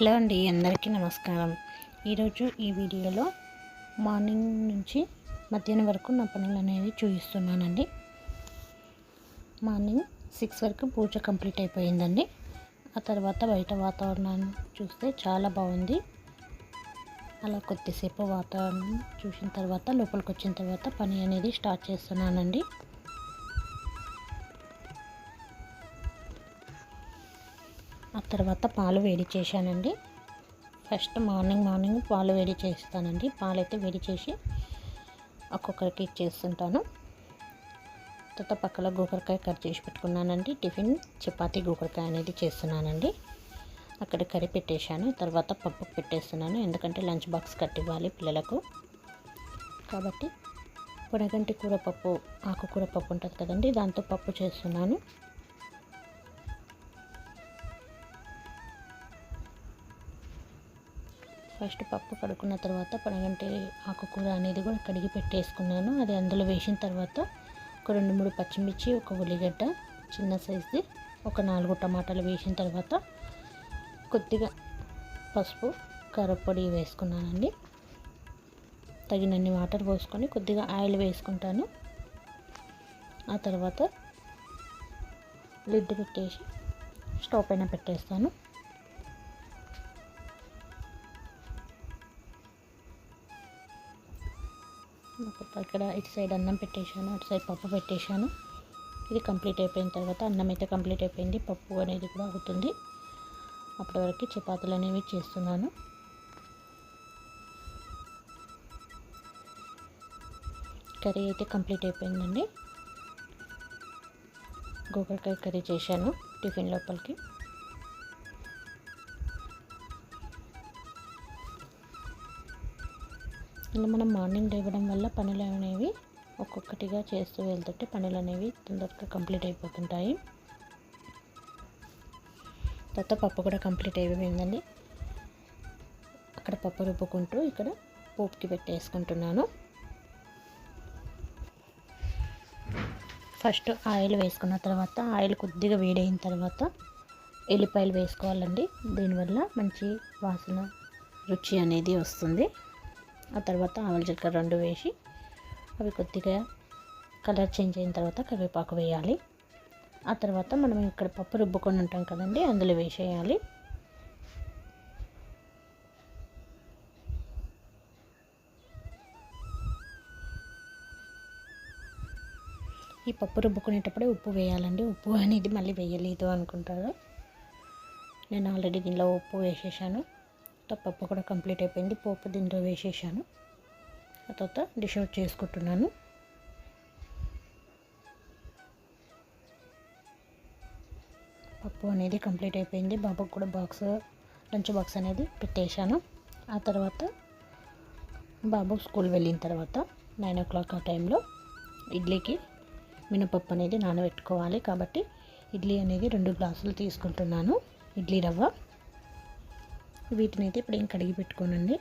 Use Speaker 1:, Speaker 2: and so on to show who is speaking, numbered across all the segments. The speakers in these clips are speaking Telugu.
Speaker 1: హలో అండి, అందరికీ నమస్కారం. ఈరోజు ఈ వీడియోలో మార్నింగ్ నుంచి మధ్యాహ్నం వరకు నా పనులు అనేవి చూపిస్తున్నానండి. మార్నింగ్ 6 వరకు పూజ కంప్లీట్ అయిపోయిందండి. ఆ తర్వాత బయట వాతావరణాన్ని చూస్తే చాలా బాగుంది. అలా కొద్దిసేపు వాతావరణం చూసిన తర్వాత లోపలికి వచ్చిన తర్వాత పని అనేది స్టార్ట్ చేస్తున్నానండి. ఆ తర్వాత పాలు వేడి చేశానండి. ఫస్ట్ మార్నింగ్ పాలు వేడి చేస్తానండి. పాలైతే వేడి చేసి ఒక్కొక్కరికి ఇచ్చేస్తుంటాను. తర్వాత పక్కన గోకరకాయ కట్ చేసి పెట్టుకున్నానండి. టిఫిన్ చపాతీ గోకరకాయ అనేది చేస్తున్నానండి. అక్కడ కర్రీ పెట్టేశాను. తర్వాత పప్పు పెట్టేస్తున్నాను, ఎందుకంటే లంచ్ బాక్స్ కట్టివ్వాలి పిల్లలకు. కాబట్టి పొడగంటి కూర పప్పు, ఆకుకూర పప్పు ఉంటుంది కదండి, దాంతో పప్పు చేస్తున్నాను. ఫస్ట్ పప్పు కడుక్కున్న తర్వాత పొడగంటి ఆకుకూర అనేది కూడా కడిగి పెట్టేసుకున్నాను. అది అందులో వేసిన తర్వాత ఒక 2-3 పచ్చిమిర్చి, ఒక ఉల్లిగడ్డ చిన్న సైజుది, ఒక 4 టమాటాలు వేసిన తర్వాత కొద్దిగా పసుపు, కారపొడి వేసుకున్నానండి. తగినన్ని వాటర్ పోసుకొని కొద్దిగా ఆయిల్ వేసుకుంటాను. ఆ తర్వాత లిడ్ పెట్టేసి స్టవ్ పైన పెట్టేస్తాను. ఇక్కడ ఇటు సైడ్ అన్నం పెట్టేశాను, అటు సైడ్ పప్పు పెట్టేశాను. ఇది కంప్లీట్ అయిపోయిన తర్వాత అన్నం అయితే కంప్లీట్ అయిపోయింది, పప్పు అనేది కూడా అవుతుంది. అప్పటి వరకు చపాతీలు అనేవి చేస్తున్నాను. కర్రీ అయితే కంప్లీట్ అయిపోయిందండి. గోకరకాయ కర్రీ చేశాను టిఫిన్ లోపలికి. ఇలా మనం మార్నింగ్ లేవడం వల్ల పనులు అనేవి ఒక్కొక్కటిగా చేస్తూ వెళ్తుంటే పనులు అనేవి తొందరగా కంప్లీట్ అయిపోతుంటాయి. తర్వాత పప్పు కూడా కంప్లీట్ అయిపోయిందండి. అక్కడ పప్పు రుబ్బుకుంటూ ఇక్కడ పోపుకి పెట్టేసుకుంటున్నాను. ఫస్ట్ ఆయిల్ వేసుకున్న తర్వాత ఆయిల్ కొద్దిగా వేడైన తర్వాత ఎల్లిపాయలు వేసుకోవాలండి. దీనివల్ల మంచి వాసన, రుచి అనేది వస్తుంది. ఆ తర్వాత ఆవాలు, జీలకర్ర 2 వేసి అవి కొద్దిగా కలర్ చేంజ్ అయిన తర్వాత కరివేపాకు వేయాలి. ఆ తర్వాత మనం ఇక్కడ పప్పు రుబ్బుకొని ఉంటాం కదండి, అందులో వేసేయాలి. ఈ పప్పు రుబ్బుకునేటప్పుడే ఉప్పు వేయాలండి. ఉప్పు అనేది మళ్ళీ వేయలేదు అనుకుంటారు. నేను ఆల్రెడీ దీనిలో ఉప్పు వేసేసాను. పప్పు కూడా కంప్లీట్ అయిపోయింది. పోపు దీంట్లో వేసేసాను. ఆ తర్వాత డిష్ అవుట్ చేసుకుంటున్నాను. పప్పు అనేది కంప్లీట్ అయిపోయింది. బాబుకి కూడా లంచ్ బాక్స్ అనేది పెట్టేశాను. ఆ తర్వాత బాబు స్కూల్ వెళ్ళిన తర్వాత 9 o'clock ఆ టైంలో ఇడ్లీకి మినపప్పు అనేది నానబెట్టుకోవాలి. కాబట్టి ఇడ్లీ అనేది 2 గ్లాసులు తీసుకుంటున్నాను, ఇడ్లీ రవ్వ. వీటిని అయితే ఇప్పుడు ఏం కడిగి పెట్టుకోనండి.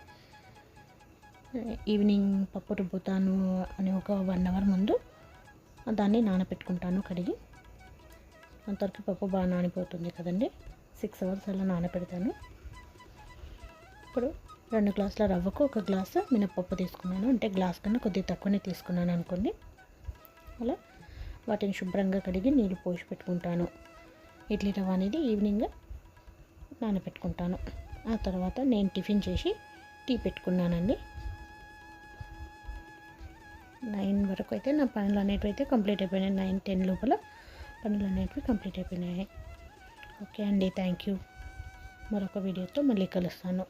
Speaker 1: ఈవినింగ్ పప్పు రుబ్బుతాను అని ఒక 1 hour ముందు దాన్ని నానబెట్టుకుంటాను కడిగి. అంతవరకు పప్పు బాగా నానిపోతుంది కదండి. 6 hours అలా నానబెడతాను. ఇప్పుడు 2 గ్లాసుల రవ్వకు 1 గ్లాసు మినపప్పు తీసుకున్నాను. అంటే గ్లాస్ కన్నా కొద్దిగా తక్కువనే తీసుకున్నాను అనుకోండి. అలా వాటిని శుభ్రంగా కడిగి నీళ్ళు పోసి పెట్టుకుంటాను. ఇడ్లీ రవ్వ అనేది ఈవినింగ్ నానబెట్టుకుంటాను. ఆ తర్వాత నేను టిఫిన్ చేసి టీ పెట్టుకున్నానండి. 9 వరకు అయితే నా పనులు అనేటివి అయితే కంప్లీట్ అయిపోయినాయి. 9-10 లోపల పనులు అనేటివి కంప్లీట్ అయిపోయినాయి. ఓకే అండి, థ్యాంక్ యూ. మరొక వీడియోతో మళ్ళీ కలుస్తాను.